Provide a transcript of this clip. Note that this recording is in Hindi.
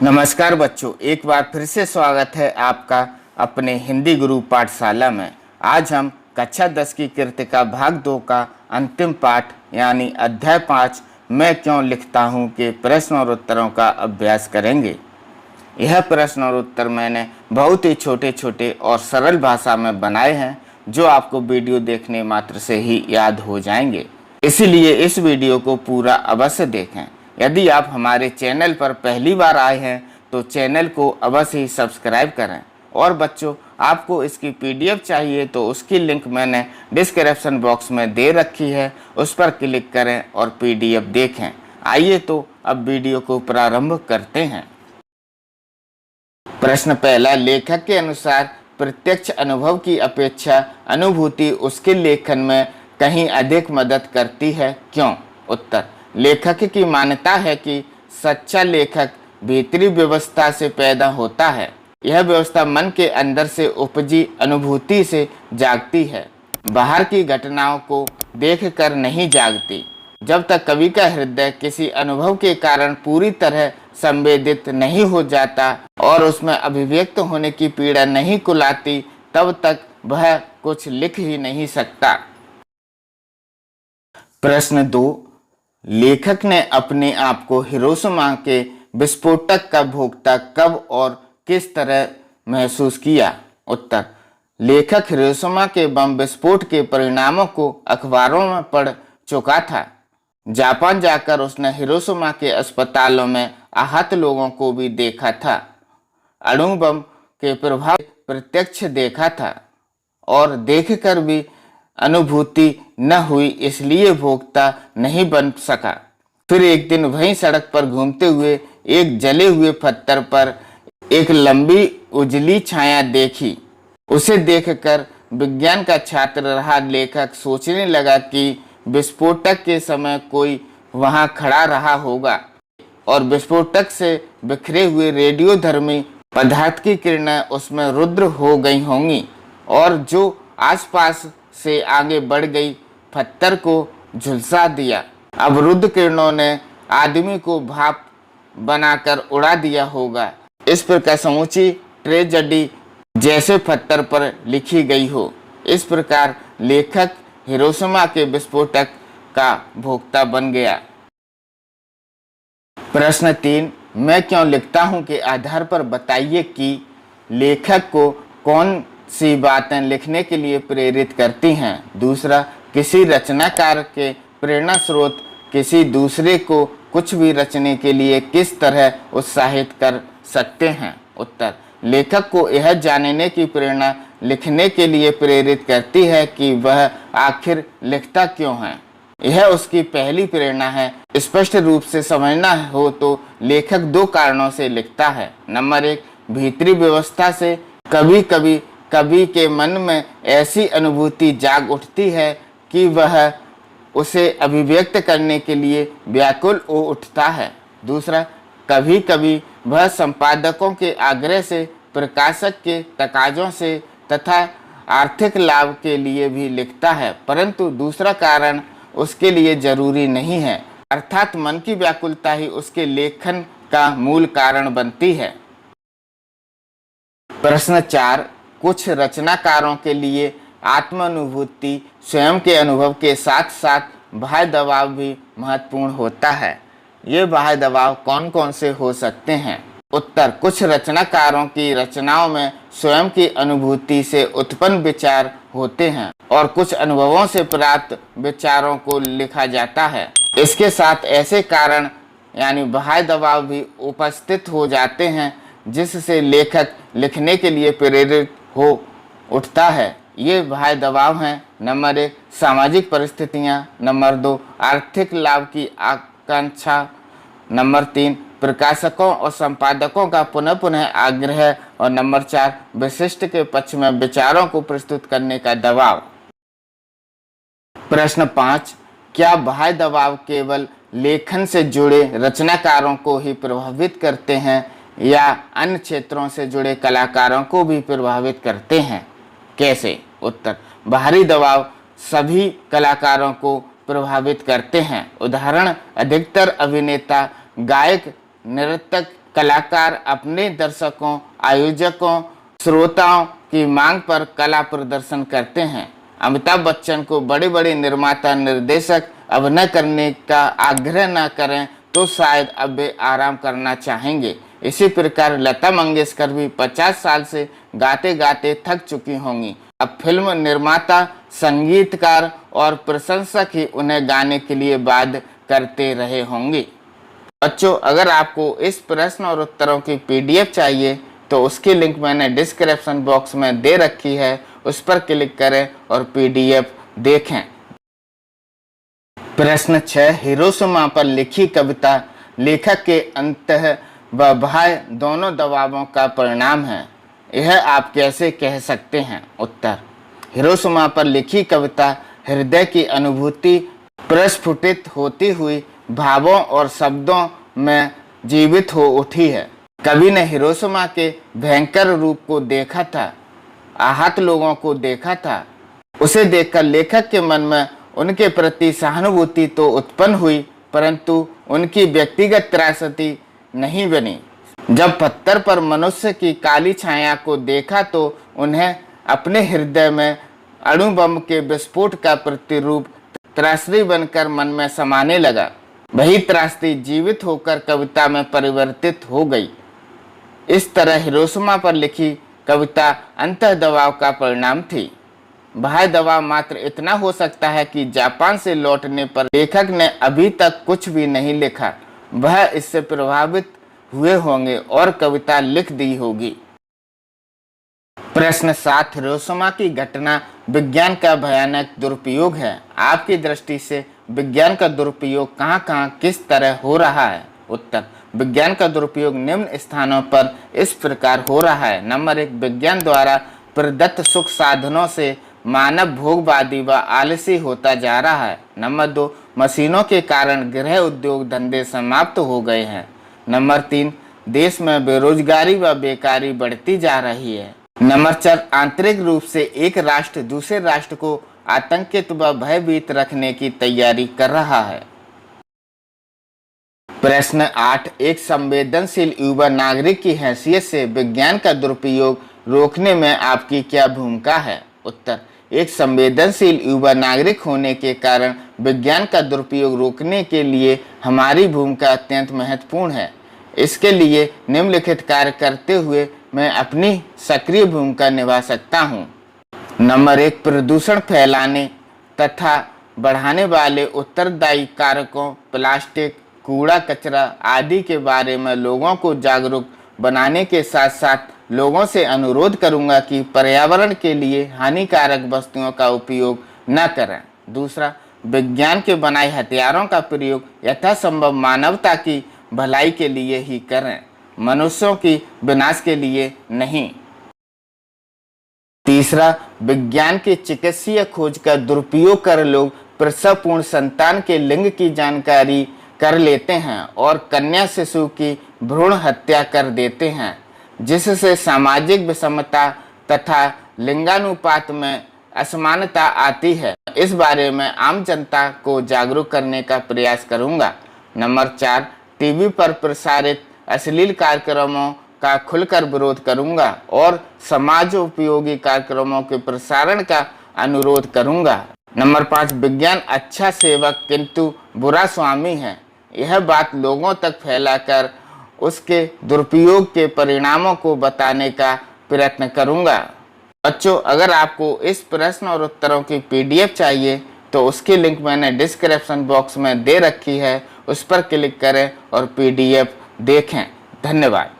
नमस्कार बच्चों, एक बार फिर से स्वागत है आपका अपने हिंदी गुरु पाठशाला में। आज हम कक्षा 10 की कृतिका भाग 2 का अंतिम पाठ यानी अध्याय 5 मैं क्यों लिखता हूँ के प्रश्न और उत्तरों का अभ्यास करेंगे। यह प्रश्न और उत्तर मैंने बहुत ही छोटे छोटे और सरल भाषा में बनाए हैं जो आपको वीडियो देखने मात्र से ही याद हो जाएंगे। इसीलिए इस वीडियो को पूरा अवश्य देखें। यदि आप हमारे चैनल पर पहली बार आए हैं तो चैनल को अवश्य ही सब्सक्राइब करें। और बच्चों, आपको इसकी पीडीएफ चाहिए तो उसकी लिंक मैंने डिस्क्रिप्शन बॉक्स में दे रखी है, उस पर क्लिक करें और पीडीएफ देखें। आइए तो अब वीडियो को प्रारंभ करते हैं। प्रश्न पहला, लेखक के अनुसार प्रत्यक्ष अनुभव की अपेक्षा अनुभूति उसके लेखन में कहीं अधिक मदद करती है, क्यों? उत्तर, लेखक की मान्यता है कि सच्चा लेखक भीतरी व्यवस्था से पैदा होता है। यह व्यवस्था मन के अंदर से उपजी अनुभूति से जागती है, बाहर की घटनाओं को देखकर नहीं जागती। जब तक कवि का हृदय किसी अनुभव के कारण पूरी तरह संवेदित नहीं हो जाता और उसमें अभिव्यक्त होने की पीड़ा नहीं कुलाती, तब तक वह कुछ लिख ही नहीं सकता। प्रश्न 2, लेखक ने अपने आप को हिरोशिमा के विस्फोटक का भोक्ता कब और किस तरह महसूस किया? उत्तर, लेखक हिरोशिमा के बम विस्फोट के परिणामों को अखबारों में पढ़ चुका था। जापान जाकर उसने हिरोशिमा के अस्पतालों में आहत लोगों को भी देखा था, अणु बम के प्रभाव प्रत्यक्ष देखा था और देखकर भी अनुभूति न हुई, इसलिए भोक्ता नहीं बन सका। फिर एक दिन वहीं सड़क पर घूमते हुए एक जले हुए पत्थर पर एक लंबी उजली छाया देखी। उसे देखकर विज्ञान का छात्र रहा लेखक सोचने लगा कि विस्फोटक के समय कोई वहां खड़ा रहा होगा और विस्फोटक से बिखरे हुए रेडियोधर्मी पदार्थ की किरणें उसमें रुद्र हो गई होंगी और जो आसपास से आगे बढ़ गई पत्थर को झुलसा दिया। अब रुद्र किरणों ने आदमी को भाप बनाकर उड़ा दिया होगा। इस प्रकार समूची ट्रेजेडी जैसे पत्थर पर लिखी गई हो। इस प्रकार लेखक हिरोशिमा के विस्फोटक का भोक्ता बन गया। प्रश्न 3, मैं क्यों लिखता हूं के आधार पर बताइए कि लेखक को कौन सी बातें लिखने के लिए प्रेरित करती हैं। दूसरा, किसी रचनाकार के प्रेरणा स्रोत किसी दूसरे को कुछ भी रचने के लिए किस तरह उत्साहित कर सकते हैं। उत्तर, लेखक को यह जानने की प्रेरणा लिखने के लिए प्रेरित करती है कि वह आखिर लिखता क्यों है। यह उसकी पहली प्रेरणा है। स्पष्ट रूप से समझना हो तो लेखक दो कारणों से लिखता है। नंबर 1, भीतरी व्यवस्था से। कभी कभी कवि के मन में ऐसी अनुभूति जाग उठती है कि वह उसे अभिव्यक्त करने के लिए व्याकुल हो उठता है। दूसरा, कभी कभी वह संपादकों के आग्रह से, प्रकाशक के तकाजों से तथा आर्थिक लाभ के लिए भी लिखता है, परंतु दूसरा कारण उसके लिए जरूरी नहीं है, अर्थात मन की व्याकुलता ही उसके लेखन का मूल कारण बनती है। प्रश्न 4, कुछ रचनाकारों के लिए आत्मानुभूति स्वयं के अनुभव के साथ साथ बाह्य दबाव भी महत्वपूर्ण होता है। ये बाह्य दबाव कौन कौन से हो सकते हैं? उत्तर, कुछ रचनाकारों की रचनाओं में स्वयं की अनुभूति से उत्पन्न विचार होते हैं और कुछ अनुभवों से प्राप्त विचारों को लिखा जाता है। इसके साथ ऐसे कारण यानी बाह्य दबाव भी उपस्थित हो जाते हैं जिससे लेखक लिखने के लिए प्रेरित हो उठता है। ये बाह्य दबाव हैं। नंबर 1, सामाजिक परिस्थितियां। नंबर 2, आर्थिक लाभ की आकांक्षा। नंबर 3, प्रकाशकों और संपादकों का पुनः पुनः आग्रह। और नंबर 4, विशिष्ट के पक्ष में विचारों को प्रस्तुत करने का दबाव। प्रश्न 5, क्या बाह्य दबाव केवल लेखन से जुड़े रचनाकारों को ही प्रभावित करते हैं या अन्य क्षेत्रों से जुड़े कलाकारों को भी प्रभावित करते हैं? कैसे? उत्तर, बाहरी दबाव सभी कलाकारों को प्रभावित करते हैं। उदाहरण, अधिकतर अभिनेता, गायक, नर्तक कलाकार अपने दर्शकों, आयोजकों, श्रोताओं की मांग पर कला प्रदर्शन करते हैं। अमिताभ बच्चन को बड़े बड़े निर्माता, निर्देशक अभिनय करने का आग्रह न करें तो शायद अब वे आराम करना चाहेंगे। इसी प्रकार लता मंगेशकर भी 50 साल से गाते गाते थक चुकी होंगी। अब फिल्म निर्माता, संगीतकार और प्रशंसक ही उन्हें गाने के लिए बाध्य करते रहे होंगे। बच्चों, अगर आपको इस प्रश्न और उत्तरों की PDF चाहिए तो उसकी लिंक मैंने डिस्क्रिप्शन बॉक्स में दे रखी है, उस पर क्लिक करें और PDF देखें। प्रश्न 6, हिरोशिमा पर लिखी कविता लेखक के अंतः व बाह्य दोनों दबावों का परिणाम है। यह आप कैसे कह सकते हैं? उत्तर, हिरोशिमा पर लिखी कविता हृदय की अनुभूति प्रस्फुटित होती हुई भावों और शब्दों में जीवित हो उठी है। कवि ने हिरोशिमा के भयंकर रूप को देखा था, आहत लोगों को देखा था। उसे देखकर लेखक के मन में उनके प्रति सहानुभूति तो उत्पन्न हुई, परंतु उनकी व्यक्तिगत त्रासदी नहीं बनी। जब पत्थर पर मनुष्य की काली छाया को देखा तो उन्हें अपने हृदय में अणु बम के विस्फोट का प्रतिरूप त्रासदी बनकर मन में समाने लगा। वही त्रासदी जीवित होकर कविता में परिवर्तित हो गई। इस तरह हिरोशिमा पर लिखी कविता अंतः दबाव का परिणाम थी। बाह्य दबाव मात्र इतना हो सकता है कि जापान से लौटने पर लेखक ने अभी तक कुछ भी नहीं लिखा, वह इससे प्रभावित हुए होंगे और कविता लिख दी होगी। प्रश्न 7, हिरोशिमा की घटना विज्ञान का भयानक दुरुपयोग है। आपकी दृष्टि से विज्ञान का दुरुपयोग कहाँ-कहाँ किस तरह हो रहा है? उत्तर, विज्ञान का दुरुपयोग निम्न स्थानों पर इस प्रकार हो रहा है। नंबर 1, विज्ञान द्वारा प्रदत्त सुख साधनों से मानव भोगवादी व आलसी होता जा रहा है। नंबर 2, मशीनों के कारण गृह उद्योग धंधे समाप्त हो गए हैं। नंबर 3, देश में बेरोजगारी व बेकारी बढ़ती जा रही है। नंबर 4, आंतरिक रूप से एक राष्ट्र दूसरे राष्ट्र को आतंकित व भयभीत रखने की तैयारी कर रहा है। प्रश्न 8, एक संवेदनशील युवा नागरिक की हैसियत से विज्ञान का दुरुपयोग रोकने में आपकी क्या भूमिका है? उत्तर, एक संवेदनशील युवा नागरिक होने के कारण विज्ञान का दुरुपयोग रोकने के लिए हमारी भूमिका अत्यंत महत्वपूर्ण है। इसके लिए निम्नलिखित कार्य करते हुए मैं अपनी सक्रिय भूमिका निभा सकता हूँ। नंबर 1, प्रदूषण फैलाने तथा बढ़ाने वाले उत्तरदायी कारकों, प्लास्टिक, कूड़ा कचरा आदि के बारे में लोगों को जागरूक बनाने के साथ साथ लोगों से अनुरोध करूंगा कि पर्यावरण के लिए हानिकारक वस्तुओं का उपयोग न करें। दूसरा, विज्ञान के बनाए हथियारों का प्रयोग यथासंभव मानवता की भलाई के लिए ही करें, मनुष्यों की विनाश के लिए नहीं। तीसरा, विज्ञान की चिकित्सीय खोज का दुरुपयोग कर लोग प्रसवपूर्ण संतान के लिंग की जानकारी कर लेते हैं और कन्या शिशु की भ्रूण हत्या कर देते हैं, जिससे सामाजिक विषमता तथा लिंगानुपात में असमानता आती है। इस बारे में आम जनता को जागरूक करने का प्रयास करूंगा। नंबर 4, टीवी पर प्रसारित अश्लील कार्यक्रमों का खुलकर विरोध करूंगा और समाज उपयोगी कार्यक्रमों के प्रसारण का अनुरोध करूंगा। नंबर 5, विज्ञान अच्छा सेवक किंतु बुरा स्वामी है। यह बात लोगों तक फैलाकर उसके दुरुपयोग के परिणामों को बताने का प्रयत्न करूंगा। बच्चों, अगर आपको इस प्रश्न और उत्तरों की PDF चाहिए तो उसकी लिंक मैंने डिस्क्रिप्शन बॉक्स में दे रखी है, उस पर क्लिक करें और PDF देखें। धन्यवाद।